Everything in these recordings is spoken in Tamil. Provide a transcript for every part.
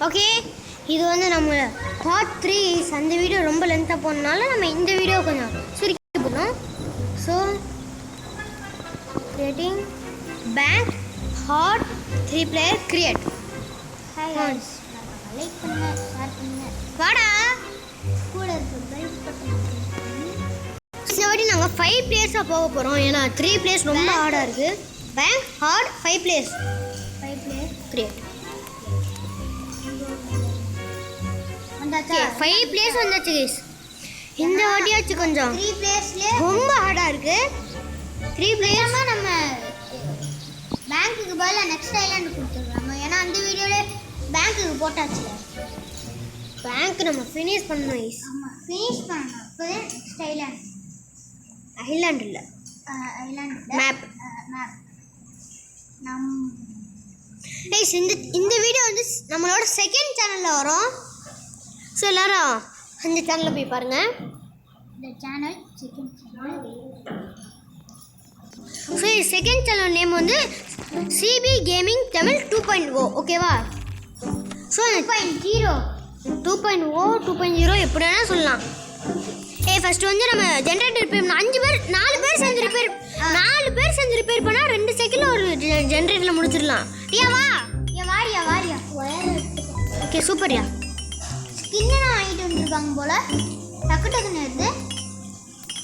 ஓகே, இது வந்து நம்ம பார்ட் 3. அந்த வீடியோ ரொம்ப லென்த்தாக போனனால நம்ம இந்த வீடியோ கொஞ்சம் சுருக்கி போனோம். So creating bank hot 3 player create. Like பண்ணுங்க, ஷேர் பண்ணுங்க, வாடா கூட இருக்க பெல் பட்டன். இந்த வாட்டி நாங்கள் 5 பிளேயர்ஸாக போக போகிறோம். ஏன்னா 3 பிளேயர்ஸ் ரொம்ப ஹார்டாக இருக்குது. பேங்க் ஹார்ட் 5 பிளேயர்ஸ் 5 பிளேயர் கிரியேட். வந்தாச்சா? 5 பிளேயர்ஸ் வந்தாச்சு கைஸ். இந்த வாட்டியாச்சு கொஞ்சம் 3 பிளேயர்ஸ்ல ரொம்ப ஹார்டாக இருக்குது. 3 பிளேயர்ஸ் நம்ம பேங்க்குக்கு பதிலா நெக்ஸ்ட் ஐலாண்ட் கொடுத்துருக்காங்க. ஏன்னா அந்த வீடியோல பேங்க்குக்கு போட்டாச்சுல. பேங்க் நம்ம ஃபினிஷ் பண்ணணும் கைஸ். ஆமா, ஃபினிஷ் பண்ணணும். அப்போதே நெக்ஸ்ட் ஐலாண்ட். ஐலாண்ட் இல்லை, ஐலாண்ட் மேப். மேப் நம் கைஸ் இந்த வீடியோ வந்து நம்மளோட செகண்ட் சேனலில் வரும். ஸோ எல்லாரும் அந்த சேனலில் போய் பாருங்கள். இந்த channel second channel. So second channel name வந்து சிபி கேமிங் தமிழ் 2.0. ஓகேவா? ஸோ 2.0 2.0 எப்படி வேணால் சொல்லலாம். ஃபர்ஸ்ட் வந்து நம்ம ஜென்ரேட்டர் ரிப்பேர் 4 பேர் சேர்ந்து ரிப்பேர் பண்ணால் 2 செகண்டில் ஒரு ஜென்ரேட்டரில் முடிச்சிடலாம். வா வாரியா ஓகே, சூப்பர்யா. ஸ்கின்னு வாங்கிட்டு வந்துருக்காங்க போல. டக்குன்னு வருது.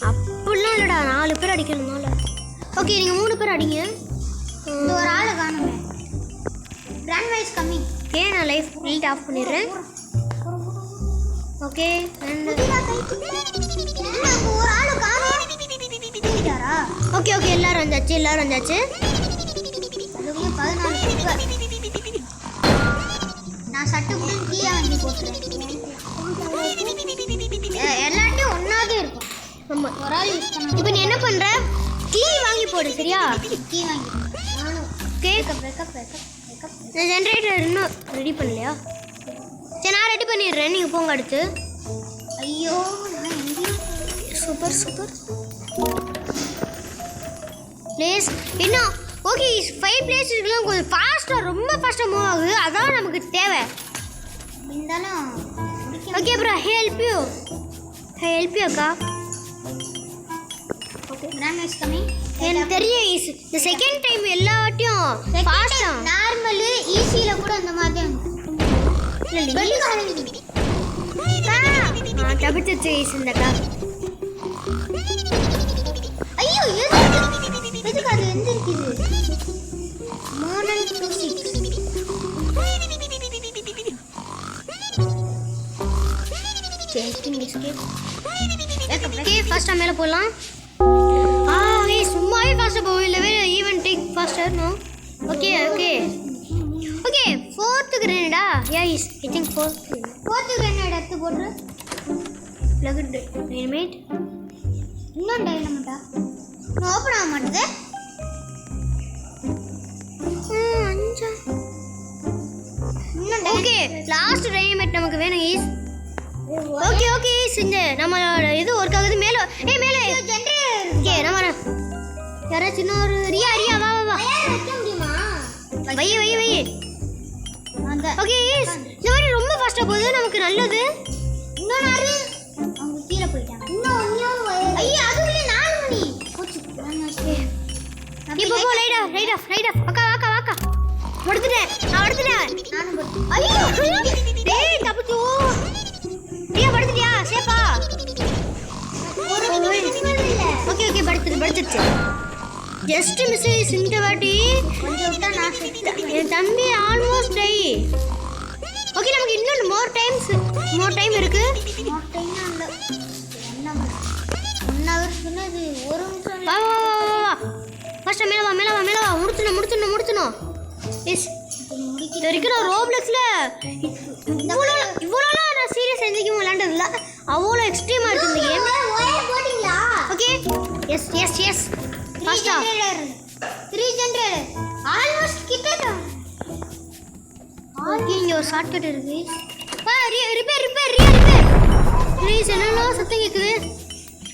அப்படிலாம் இல்லைடா, 4 பேர் அடிக்கிறதுனால. ஓகே, நீங்கள் 3 பேர் அடிங்க. இந்த ஒரு ஆளை காணுமே. Granny's coming. நான் லைஃப் லைட் ஆஃப் பண்ணிடுறேன். ஓகே, ஒரு ஆளு காணோம். ஓகே எல்லாரும் வந்தாச்சு. அதுக்குள்ளே 14 பேர். நான் சட்டுக்குடன் கீழே வாங்கி போட்டுறேன். எல்லாத்தையும் ஒன்றாவே இருக்கும். ஆமாம், ஒரு ஆள் யூஸ் பண்ண. இப்போ நீ என்ன பண்ணுற? கீ வாங்கி போடு, சரியா? கீ வாங்கி நானும். ஓகே, நான் ஜென்ரேட்டர் இன்னும் ரெடி பண்ணலையா? சரி, நான் ரெடி பண்ணிடுறேன், நீங்கள் போங்க அடுத்து. ஐயோ, நான் எங்கேயும் சூப்பர் பிளேஸ் இன்னும். ஓகே, 5 பிளேஸ் இருக்கலாம். கொஞ்சம் ஃபாஸ்ட்டாக, ரொம்ப ஃபாஸ்ட்டாக மூவ் ஆகுது. அதான் நமக்கு தேவை. இருந்தாலும் ஓகே ப்ரோ, ஹெல்ப் யூ அக்கா. Okay, granny's coming. எனக்கு தெரியும் இந்த செகண்ட் டைம் எல்லாத்தையும் ஃபாஸ்ட்டாக. நார்மலு ஈஸியில் கூட அந்த மாதிரி தான். தப்பிச்சு இந்தக்கா. ஐயோ, எதுக்கு அது எந்திருக்குது? மோனல் 26. ஓகே, ஃபர்ஸ்ட்டாக மேலே போகலாம். சும்மாவே ஃபாஸ்ட்டாக போகும். இல்லை even take faster no. Okay 4th கிரேனடா. ஐ திங்க் 4th கிரேனேட் எடுத்து போட்டு பிளக்ட் டைனமைட். இன்னும் டைனமைட்டா ஓப்பன் ஆக மாட்டேது. 5. ஓகே, லாஸ்ட் டைனமைட் நமக்கு வேணும் ஈஸ். ஓகே இந்த நம்மளோட இது ஒர்க் ஆகுது. மேலே ஓகே, நம்ம யாராச்சும் இன்னொரு ரியா வா வைக்க முடியுமா? வை. ஓகே, இந்த மாதிரி ரொம்ப ஃபாஸ்ட்டாக போகுது, நமக்கு நல்லது. இன்னும் நிறைய அவங்க கீழே போயிட்டாங்க. இன்னும் ஐயா, அதுக்குள்ளே 4 மணி போச்சு. இப்போ போ. ரைட் ஆஃப் அக்கா படுத்துட்டேன். நானும் போட்டு. ஐயோ, டேய் தப்பிச்சோ. ரியா படுத்துட்டியா? சேஃபா? ஓகே படுத்துச்சு. Just miss. இந்த வாட்டி கொஞ்சம் விட்டா நான் செத்துட்டேன். என் தம்பி ஆல்மோஸ்ட் டை. ஓகே, நமக்கு இன்னும் மோர் டைம் இருக்கு. மோர் டைம் இல்ல. என்ன 1 ஹவர் சொன்னது 1 நிமிஷம். வா ஃபர்ஸ்ட் மேலே வா. முடிச்சணும். எஸ், இது வரைக்கும் நான் ரோப்ளெக்ஸில் இவ்வளோலாம் நான் சீரியஸ் எந்திரிக்கும் விளையாண்டதில்ல. அவ்வளோ எக்ஸ்ட்ரீமாக இருக்குது இந்த கேம். போட்டிங்களா? ஓகே, எஸ் ஃபாஸ்டா. 3 ஜெனரேட்டர் ஆல்மோஸ்ட் கிட்ட. ஓகே, இங்கே ஒரு ஷார்ட்கட் இருக்கு. Repair please. என்னெல்லாம் சத்தம் கேட்குது.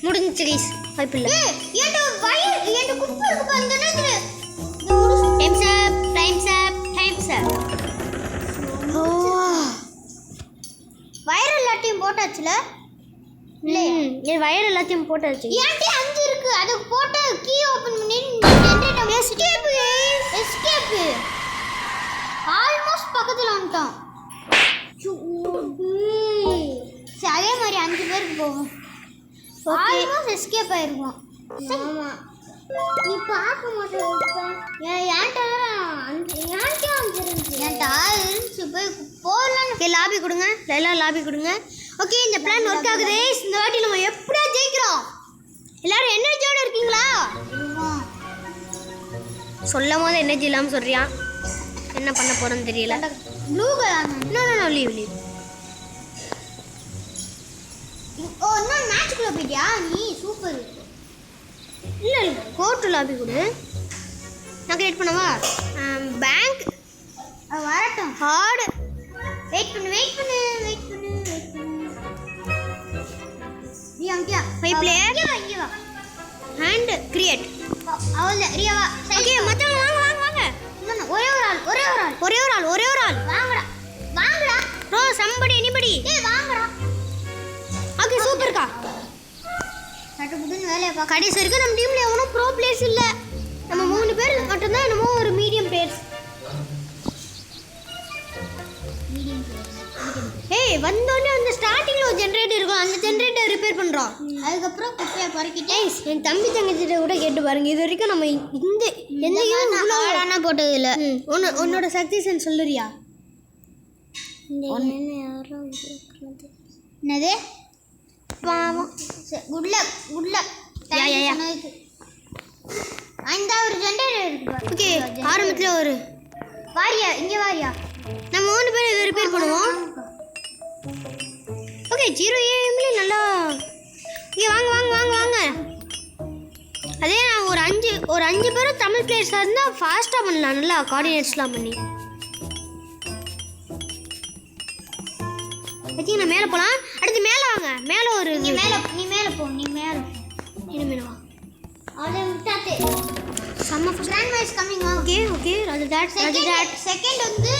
முடிஞ்சிச்சு கைஸ், வாய்ப்பு இல்லை. டைம்ஸ் அப். ஓ போட்டாச்சுல இது வயர் எல்லாத்தையும் போட்டாச்சு. ஏன்டி 5 இருக்கு அது போட்டு கீ ஓபன் பண்ணி ஜெனரேட்டர் எஸ்கேப் ஆல்மோஸ்ட் பக்கத்துல வந்துட்டோம். சரி அதே மாதிரி 5 பேருக்கு போவோம். ஆல்மோஸ்ட் எஸ்கேப் ஆயிருக்கும். ஆமா நீ பார்க்க மாட்டேன். ஏன்டா இருந்துச்சு போய் போகலாம். லாபி கொடுங்க, எல்லாம் லாபி கொடுங்க. ஓகே இந்த பிளான் ஒர்க் ஆகுது. இந்த வாட்டி நம்ம எப்படியா ஜெயிக்கிறோம்? எல்லாரும் எனர்ஜியோட இருக்கீங்களா? சொல்லும் போது எனர்ஜி இல்லாமல் சொல்றியா? என்ன பண்ண போறோம்னு தெரியல. Blue colour no leave. ஓ இன்னும் மேட்ச்க்குள்ள போயிட்டியா நீ? சூப்பர். இல்லை கோர்ட்டு லாபி கொடு. நான் கிரியேட் பண்ணவா? பேங்க் வரட்டும். ஹார்டு வெயிட் பண்ணு. ரியா ஃபைவ் பிளேயர் இங்க வா. And create. அவள ரியா வா. ஓகே மத்தவங்க வாங்க. இன்னும் ஒரே ஒரு ஆள். வாங்கடா. Bro somebody anybody. ஏய் வாங்கடா. ஓகே சூப்பர்க்கா. சட்டுப்புட்டுன்னு வேலையை பார்க்க. கடைசி வரைக்கும் நம்ம டீம்ல எவனும் ப்ரோ பிளேயர்ஸ் இல்ல. நம்ம 3 பேர் மட்டும்தான் என்னமோ ஒரு மீடியம் பிளேயர்ஸ். ஏய் வந்தோடனே அந்த ஸ்டார்டிங்ல ஒரு ஜெனரேட்டர் இருக்கும். அந்த ஜெனரேட்டர் ரிப்பேர் பண்றோம். அதுக்கப்புறம் குப்பையை பறக்கிட்டே என் தம்பி தங்கச்சிட்ட கூட கேட்டு பாருங்க. இது வரைக்கும் நம்ம இந்த எந்த ஆடானா போட்டது இல்லை. உன்னோட சக்சஸ் சொல்லுறியா? என்னது பாவம். Good luck. யா. அந்த ஒரு ஜெனரேட்டர் இருக்கு. ஓகே ஆரம்பத்துல ஒரு இங்க வாரியா. நம்ம 3 பேர் இதை ரிப்பேர் பண்ணுவோம். ஓகே 0 ஏஎம்ல நல்லா. இங்கே வாங்க. அதே நான் ஒரு அஞ்சு பேரும் தமிழ் பிளேயர்ஸாக இருந்தால் ஃபாஸ்ட்டாக பண்ணலாம். நல்லா கோஆர்டினேட்ஸ்லாம் பண்ணி. நான் மேலே போகலாம். அடுத்து மேலே வாங்க. மேலே ஒரு நீ மேலே போ. மேலே வா. அதை விட்டாதே. செம்ம granny's coming. Okay Raju that second வந்து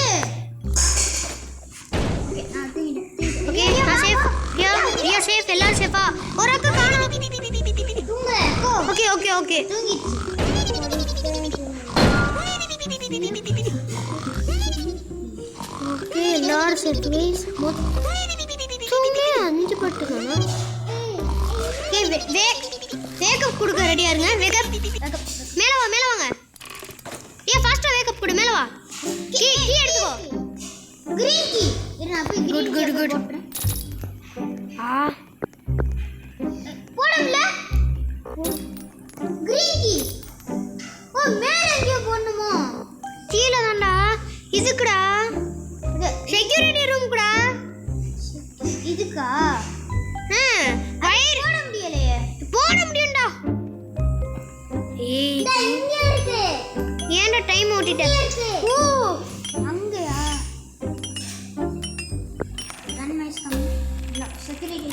ஓகே நான் சேஃப். ரியா சேஃப். எல்லாரும் சேஃபா? ஒரு அக்கா காணோம். ஓகே ஓகே எல்லாரும் சேஃப் கைஸ். மொத்தமே 5 பட்டுதானா? வேக்கப் கொடுக்க ரெடியா இருங்க. வேக்கப் மேலே வாங்க. ஏன் ஃபாஸ்டா வேக்கப் கொடு. மேலே வா. கீ எடுத்துக்கோ. Green key. நான் போய் குட். போடல கிரீன் கீ. ஓ மேல எங்க போடணுமோ? கீழ தான்டா. இதுக்குடா. செக்யூரிட்டி ரூம் குடா. இதுக்கா? வயர் போட முடியலையே. போட முடியும்டா. ஏய் இங்க இருக்கு. ஏன்டா டைம் ஓட்டிட்ட? ஓ அங்கயா? ரன்மைஸ் கம். செக்யூரிட்டி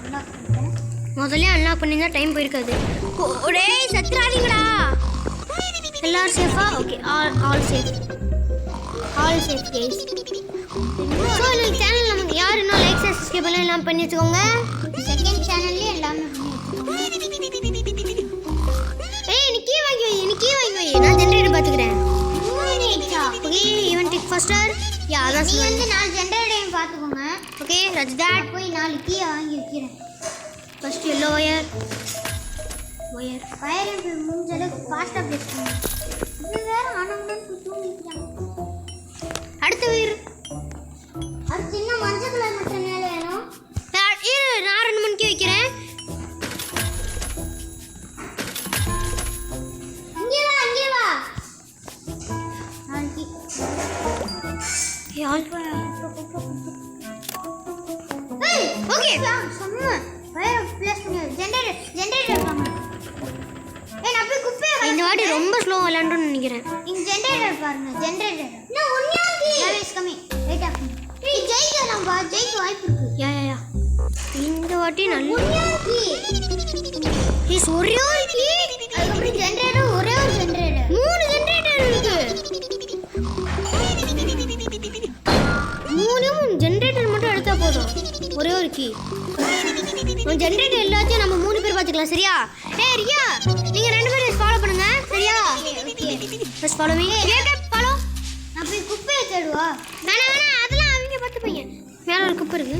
அன்லாக் பண்ணிட்டேன். முதல்ல அன்லாக் பண்ணிருந்தா டைம் போயிருக்காது. டேய் சத்ராதீங்கடா. எல்லாரும் சேஃபா? Okay all safe guys. So இந்த சேனல் நமக்கு யார் இன்னும் லைக் சப்ஸ்கிரைப் எல்லாம் பண்ணி வச்சுக்கோங்க. செகண்ட் சேனல்லே எல்லாமே ஏய் நீ கீ வாங்கி வை. நான் ஜெனரேட்டர் பார்த்துக்கிறேன். ஓகே ஈவன் டிக் ஃபர்ஸ்டர். யா அதான் நீ வந்து 4 ஜெனரேட்டரையும் பார்த்துக்கோங்க. Okay Raj that. போய் 4 கீயை வாங்கி வைக்கிறேன். ஃபர்ஸ்ட் எல்லோ வயர் முடிஞ்ச அளவுக்கு ஃபாஸ்ட்டாக ப்ளேஸ் பண்ணுங்க. இது வேற ஆனந்தம் தூங்கிக்கிறாங்க. அடுத்த வயர். அது சின்ன மஞ்சள் கலர் மட்டும் மேலே வேணும். நான் 2 மணிக்கு வைக்கிறேன். இங்கே வா. நாளைக்கு ஓகே சொன்ன வயர் ப்ளேஸ் பண்ணி ஜெனரேட்டர் வாங்க. நான் போய் குப்பையை இந்த வாட்டி ரொம்ப ஸ்லோ விளையாண்டோன்னு நினைக்கிறேன். இங்க ஜெனரேட்டர் பாருங்க. ஜெனரேட்டர் நான் ஒண்ணாக்கி லைஸ் கம்மி வெயிட் ஆஃப். நீ ஜெயிக்கலாம் பா. ஜெயிக்க வாய்ப்பு இருக்கு. யா இந்த வாட்டி நல்ல ஒண்ணாக்கி ஒரே ஒரு கீ. அதுக்கப்புறம் ஜெனரேட்டர் ஒரே ஒரு ஜெனரேட்டர். 3 ஜெனரேட்டர் இருக்கு. 3 ஜெனரேட்டர் மட்டும் எடுத்தா போதும். ஒரே ஒரு கீ. ஜென்ரேட்டர் எல்லாத்தையும் நம்ம 3 பேர் பார்த்துக்கலாம் சரியா? ஏய் ரியா நீங்கள் 2 பேரும் ஃபாலோ பண்ணுங்க சரியா? First follow me. ஃபாலோ. நான் போய் குப்பையை தேடுவா. வேணாம் அதெல்லாம் அவங்க பார்த்துப்பீங்க. மேலே ஒரு குப்பை இருக்கு.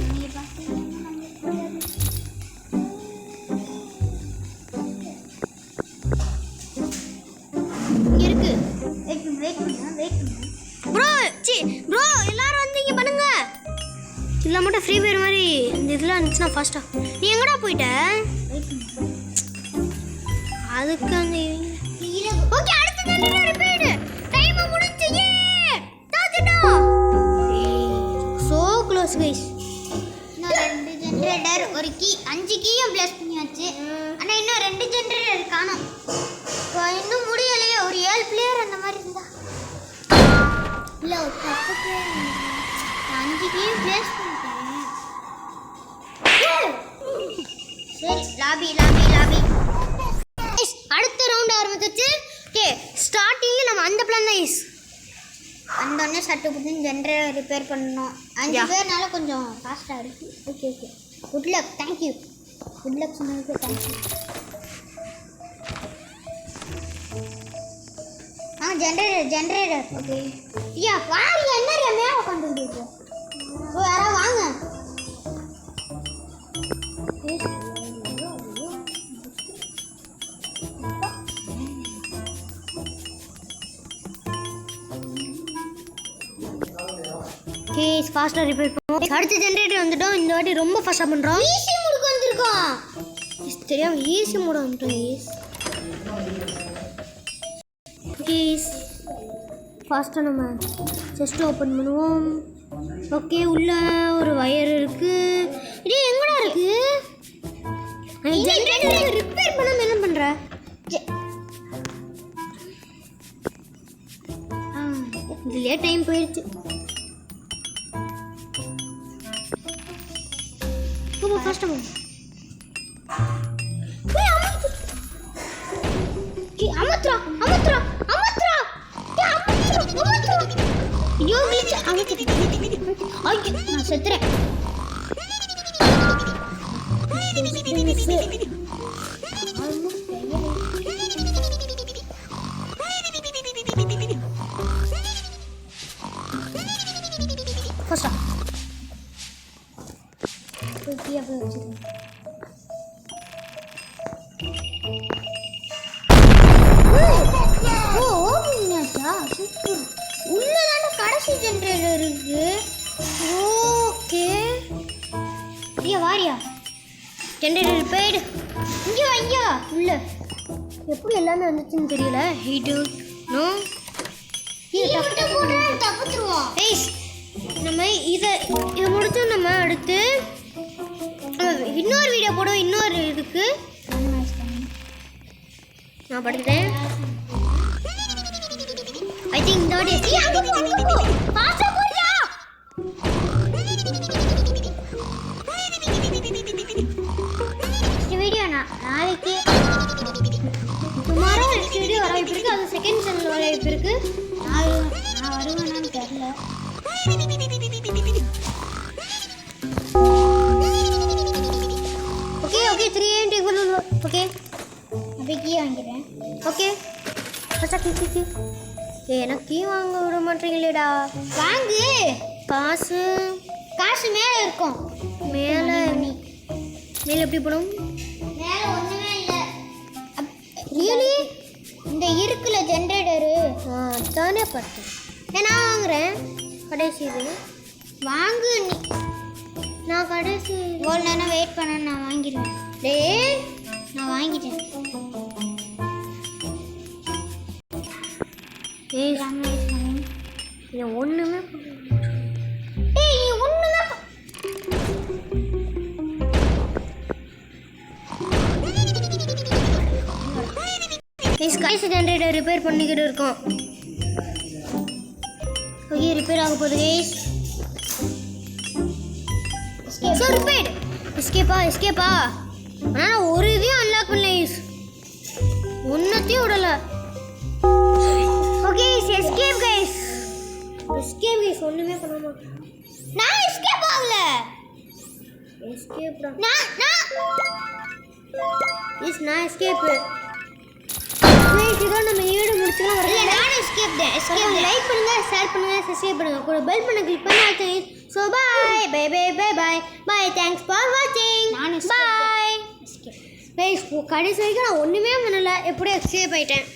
இருக்கு. வெயிட் பண்ணுங்க. ப்ரோ எல்லாரும் வந்து இங்கே பண்ணுங்க. இல்லை மட்டும் ஃப்ரீ ஃபயர் மாதிரி இந்த இதெல்லாம் இருந்துச்சுன்னா ஃபாஸ்ட்டாக. நீ எங்கடா போயிட்ட? அதுக்கு அந்த ஓகே அடுத்த ஜெனரேட்டர் ரிப்பேர். டைம் முடிஞ்சு. தாத்துட்டோம். So close guys. இன்னும் 2 ஜெனரேட்டர் ஒரு கீ 5 கீயும் ப்ளஸ் பண்ணியாச்சு. ஆனால் இன்னும் 2 ஜெனரேட்டர் காணோம். இன்னும் முடியலையே. ஒரு 7 பிளேயர் அந்த மாதிரி இருந்தா இல்லை ஒரு 10 பிளேயர் 5 கீயும் ப்ளஸ் பண்ணிட்டேன். சரி லாபி அடுத்த ரவுண்ட் ஆரம்பிச்சிச்சு. ஓகே ஸ்டார்டிங்கில் நம்ம அந்த பிளான் தான் இஸ் வந்தோடனே சட்டு புட்டுன்னு ஜென்ரேட்டர் ரிப்பேர் பண்ணணும். 5 பேர்னால கொஞ்சம் ஃபாஸ்ட்டாக இருக்கு. Okay good luck. Thank you. Good luck சொன்னதுக்கு தேங்க்யூ. Generator okay. ஐயா பாரு என்ன மேலே உட்காந்துட்டு இருக்கோம். யாராவது வாங்க. கேஸ் ஃபாஸ்ட்டாக ரிப்பேர் பண்ணுவோம். அடுத்த ஜென்ரேட்டர் வந்துட்டோம். இந்த வாட்டி ரொம்ப ஃபாஸ்ட்டாக பண்ணுறோம். ஈஸி மூடுக்கு வந்திருக்கோம். தெரியாமல் ஈஸி மூட வந்துட்டோம். கேஸ் ஃபாஸ்ட்டாக நம்ம செஸ்ட் ஓப்பன் பண்ணுவோம். ஓகே உள்ள ஒரு வயர் இருக்குது. இது எங்கடா இருக்குது? ஜென்ரேட்டர் ரிப்பேர் பண்ணாமல் என்ன பண்ணுற? இதுலேயே டைம் போயிடுச்சு. ரொம்ப கஷ்டம். அமத்ரா நான் செத்துறேன். உள்ளதான கடைசி ஜென்ரேட்டர் இருக்கு. ஓகே வாரியா ஜென்ரேட்டர் ரிப்பேர்டு. இங்கே ஐயா உள்ள எப்படி எல்லாமே வந்துச்சுன்னு தெரியல. ஹீட்டு நோ தப்புத்துருவோம். நம்ம இதை முடிச்சு நம்ம அடுத்து இன்னொரு வீடியோ போடுவோம். இன்னொரு இருக்கு நான் படிக்கிறேன். ஐ திங்க் இந்த வாட்டி வீடியோ நாளைக்கு டுமாரோ நெக்ஸ்ட் வீடியோ வர வாய்ப்பு இருக்குது. அது செகண்ட் சேனல் வர வாய்ப்பு இருக்குது. நான் வருவேனான்னு தெரியல. ஓகே 3 AM டேபிள் ஓகே அப்படியே கீ வாங்கிக்கிறேன். ஓகே ஃபஸ்ட்டாக கீ எனக்கு கீ வாங்க விட மாட்டீங்களேடா. வாங்கு. காசு மேலே இருக்கும். மேலே எப்படி போடும்? மேலே ஒன்றுமே இல்லை. ரியலி இந்த இருக்குல்ல ஜென்ரேட்டரு தானே பட்டு நான் வாங்குறேன். கடைசி இது வாங்கு. நான் கடைசி ஒரு நேரம் வெயிட் பண்ண நான் வாங்கிடுவேன். நான் வாங்கிட்டேன். ஒன்றுமே கடைசி ஜென்ரேட்டர் ரிப்பேர் பண்ணிக்கிட்டு இருக்கோம். ஓகே ரிப்பேர் ஆக போகுது கைஸ். ஸோ ரிப்பேர் எஸ்கேப்பா ஆனால் ஒரு இதையும் அன்லாக் பண்ணல கைஸ். ஒன்றத்தையும் விடலை. ஓகே எஸ்கேப் கைஸ் ஒன்றுமே பண்ணாம நான் எஸ்கேப் ஆகல. எஸ்கேப் தான் நான் இஸ் நான் எஸ்கேப் இதோ நம்ம வீடியோ முடிச்சுக்கலாம் இல்ல நான் எஸ்கேப் லைக் பண்ணுங்க ஷேர் பண்ணுங்க சப்ஸ்கிரைப் பண்ணுங்க கூட பெல் பண்ண கிளிக் பண்ணி so bye bye bye bye bye bye thanks for வாட்சிங் நான் பாய் கடைசி வரைக்கும் நான் ஒன்றுமே பண்ணலை எப்படியும் எஸ்கேப் ஆயிட்டேன்